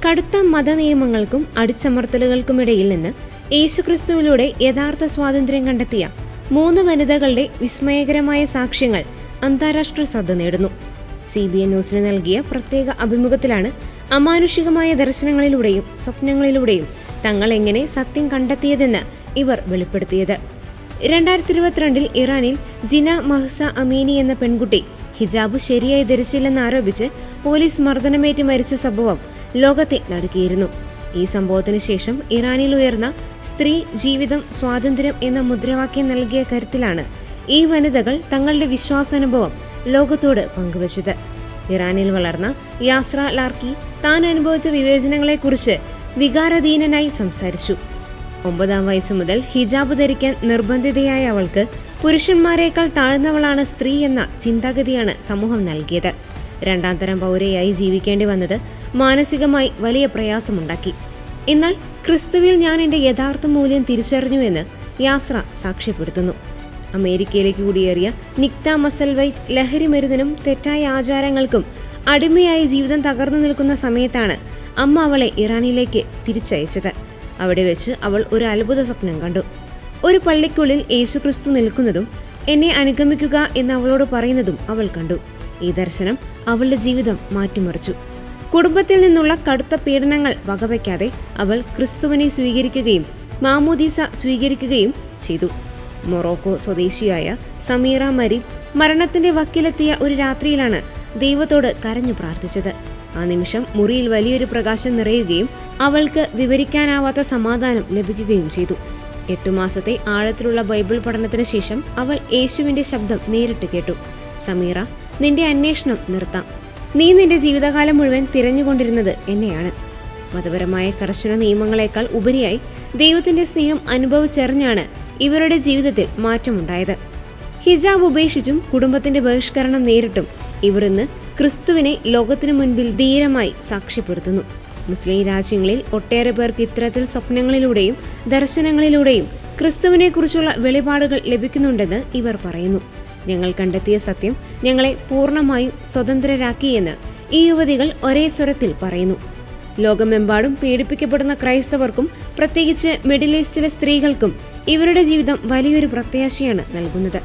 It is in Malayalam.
കടുത്ത മതനിയമങ്ങൾക്കും അടിച്ചമർത്തലുകൾക്കുമിടയിൽ നിന്ന് യേശുക്രിസ്തുവിലൂടെ യഥാർത്ഥ സ്വാതന്ത്ര്യം കണ്ടെത്തിയ 3 വനിതകളുടെ വിസ്മയകരമായ സാക്ഷ്യങ്ങൾ അന്താരാഷ്ട്ര ശ്രദ്ധ നേടുന്നു. CBN ന്യൂസിന് നൽകിയ പ്രത്യേക അഭിമുഖത്തിലാണ് അമാനുഷികമായ ദർശനങ്ങളിലൂടെയും സ്വപ്നങ്ങളിലൂടെയും തങ്ങൾ എങ്ങനെ സത്യം കണ്ടെത്തിയതെന്ന് ഇവർ വെളിപ്പെടുത്തിയത്. 2022 ഇറാനിൽ ജിന മഹ്സ അമീനി എന്ന പെൺകുട്ടി ഹിജാബ് ശരിയായി ധരിച്ചില്ലെന്നാരോപിച്ച് പോലീസ് മർദ്ദനമേറ്റ് മരിച്ച സംഭവം ലോകത്തെ നടുക്കിയിരുന്നു. ഈ സംഭവത്തിന് ശേഷം ഇറാനിൽ ഉയർന്ന സ്ത്രീ ജീവിതം സ്വാതന്ത്ര്യം എന്ന മുദ്രാവാക്യം നൽകിയ കരുത്തിലാണ് ഈ വനിതകൾ തങ്ങളുടെ വിശ്വാസാനുഭവം ലോകത്തോട് പങ്കുവച്ചത്. ഇറാനിൽ വളർന്ന യാസ്ര ലാർക്കി താൻ അനുഭവിച്ച വിവേചനങ്ങളെക്കുറിച്ച് വികാരാധീനനായി സംസാരിച്ചു. 9-ാം വയസ്സ് മുതൽ ഹിജാബ് ധരിക്കാൻ നിർബന്ധിതയായ അവൾക്ക് പുരുഷന്മാരെക്കാൾ താഴ്ന്നവളാണ് സ്ത്രീ എന്ന ചിന്താഗതിയാണ് സമൂഹം നൽകിയത്. 2ാം തരം പൗരയായി ജീവിക്കേണ്ടി വന്നത് മാനസികമായി വലിയ പ്രയാസമുണ്ടാക്കി. എന്നാൽ ക്രിസ്തുവിൽ ഞാൻ എൻ്റെ യഥാർത്ഥ മൂല്യം തിരിച്ചറിഞ്ഞുവെന്ന് യാസ്ര സാക്ഷ്യപ്പെടുത്തുന്നു. അമേരിക്കയിലേക്ക് കുടിയേറിയ നിക്ത മസൽവൈറ്റ് ലഹരി മരുന്നിനും തെറ്റായ ആചാരങ്ങൾക്കും അടിമയായി ജീവിതം തകർന്നു നിൽക്കുന്ന സമയത്താണ് അമ്മ അവളെ ഇറാനിലേക്ക് തിരിച്ചയച്ചത്. അവിടെ വെച്ച് അവൾ ഒരു അത്ഭുത സ്വപ്നം കണ്ടു. ഒരു പള്ളിക്കുള്ളിൽ യേശുക്രിസ്തു നിൽക്കുന്നതും എന്നെ അനുഗമിക്കുക എന്ന് അവളോട് പറയുന്നതും അവൾ കണ്ടു. ഈ ദർശനം അവളുടെ ജീവിതം മാറ്റിമറിച്ചു. കുടുംബത്തിൽ നിന്നുള്ള കടുത്ത പീഡനങ്ങൾ വകവയ്ക്കാതെ അവൾ ക്രിസ്തുവിനെ സ്വീകരിക്കുകയും മാമോദീസ സ്വീകരിക്കുകയും ചെയ്തു. മൊറോക്കോ സ്വദേശിയായ സമീറ മരീം മരണത്തിന്റെ വക്കിലെത്തിയ ഒരു രാത്രിയിലാണ് ദൈവത്തോട് കരഞ്ഞു പ്രാർത്ഥിച്ചത്. ആ നിമിഷം മുറിയിൽ വലിയൊരു പ്രകാശം നിറയുകയും അവൾക്ക് വിവരിക്കാനാവാത്ത സമാധാനം ലഭിക്കുകയും ചെയ്തു. 8 മാസത്തെ ആഴത്തിലുള്ള ബൈബിൾ പഠനത്തിന് ശേഷം അവൾ യേശുവിന്റെ ശബ്ദം നേരിട്ട് കേട്ടു. സമീറ, നിന്റെ അന്വേഷണം നിർത്താം. നീ നിന്റെ ജീവിതകാലം മുഴുവൻ തിരഞ്ഞുകൊണ്ടിരുന്നത് എന്നെയാണ്. മതപരമായ കർശന നിയമങ്ങളെക്കാൾ ഉപരിയായി ദൈവത്തിന്റെ സ്നേഹം അനുഭവിച്ചറിഞ്ഞാണ് ഇവരുടെ ജീവിതത്തിൽ മാറ്റമുണ്ടായത്. ഹിജാബ് ഉപേക്ഷിച്ചും കുടുംബത്തിന്റെ ബഹിഷ്കരണം നേരിട്ടും ഇവർ ഇന്ന് ക്രിസ്തുവിനെ ലോകത്തിനു മുൻപിൽ ധീരമായി സാക്ഷ്യപ്പെടുത്തുന്നു. മുസ്ലിം രാജ്യങ്ങളിൽ ഒട്ടേറെ പേർക്ക് ഇത്തരത്തിൽ സ്വപ്നങ്ങളിലൂടെയും ദർശനങ്ങളിലൂടെയും ക്രിസ്തുവിനെക്കുറിച്ചുള്ള വെളിപാടുകൾ ലഭിക്കുന്നുണ്ടെന്ന് ഇവർ പറയുന്നു. ഞങ്ങൾ കണ്ടെത്തിയ സത്യം ഞങ്ങളെ പൂർണ്ണമായും സ്വതന്ത്രരാക്കിയെന്ന് ഈ യുവതികൾ ഒരേ സ്വരത്തിൽ പറയുന്നു. ലോകമെമ്പാടും പീഡിപ്പിക്കപ്പെടുന്ന ക്രൈസ്തവർക്കും പ്രത്യേകിച്ച് മിഡിൽ ഈസ്റ്റിലെ സ്ത്രീകൾക്കും ഇവരുടെ ജീവിതം വലിയൊരു പ്രത്യാശയാണ് നൽകുന്നത്.